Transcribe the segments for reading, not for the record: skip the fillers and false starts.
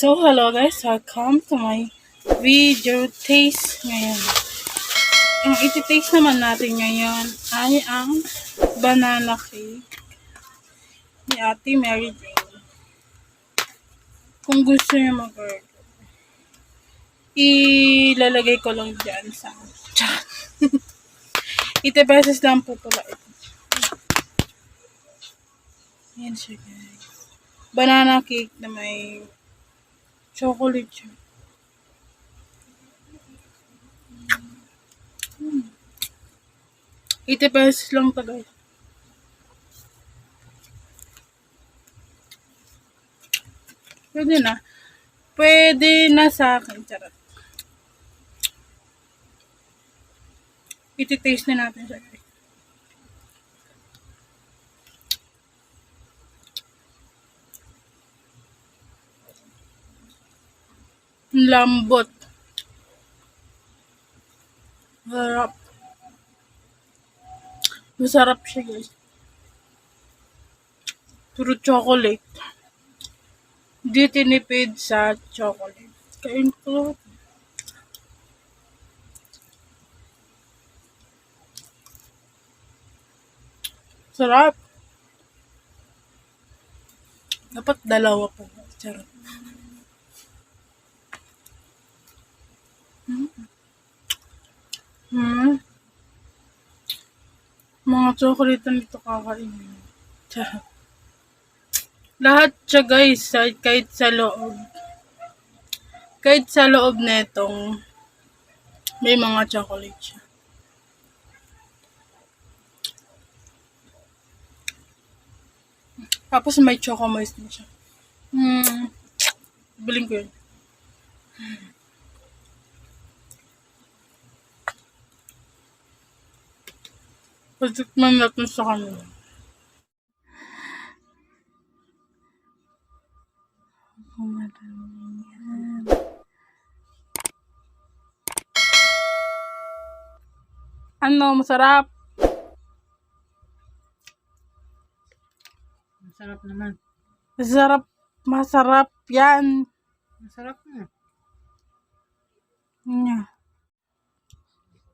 So, hello guys, welcome to my video taste ngayon. Ang iti-taste naman natin ngayon ay ang banana cake ni Ate Mary Jane. Kung gusto niyo mag-order, ilalagay ko lang dyan sa chat. 80 pesos lang po pala ito. Yan siya guys. Banana cake na may chocolate siya. 80 pesos lang to guys. Pwede na. Pwede na sa akin. Charot. Iti-taste na natin siya guys. Lambot. Sarap. Masarap siya guys. Puro chocolate. Di tinipid sa chocolate. Kain ko. Sarap. Dapat dalawa po. Charot. Mga chocolate nito kakainin. Charot. Lahat siya guys, kahit sa loob. Kahit sa loob netong may mga chocolate siya. Tapos may choco moist na siya. Biling ko yun. Patikman natin sa kanila. Ano, masarap? Masarap naman. Masarap yan. Masarap na. Yeah.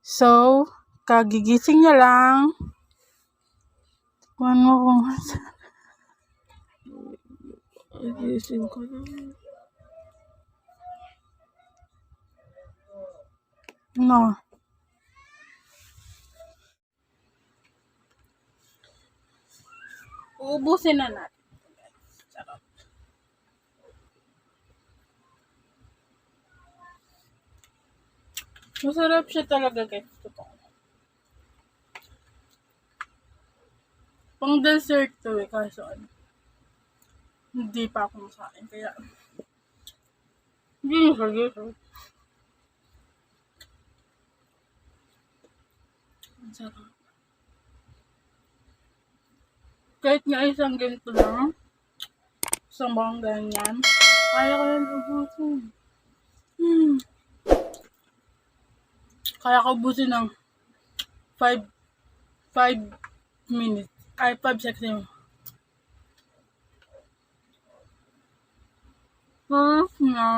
So, kagigising niya lang. Tikman mo kung masarap. Kagigising ko lang. No. Uubusin na natin. Sarap. Masarap siya talaga guys. Totoo. Pang dessert to eh. Kaso ano. Hindi pa ako makain. Kaya hindi mo sarap. Ang sarap. Kahit nga isang ganito lang. Isang bang ganyan. Kaya ko yan ubusin. Kaya ko ubusin ng 5 minutes. Ay, 5 seconds. Na.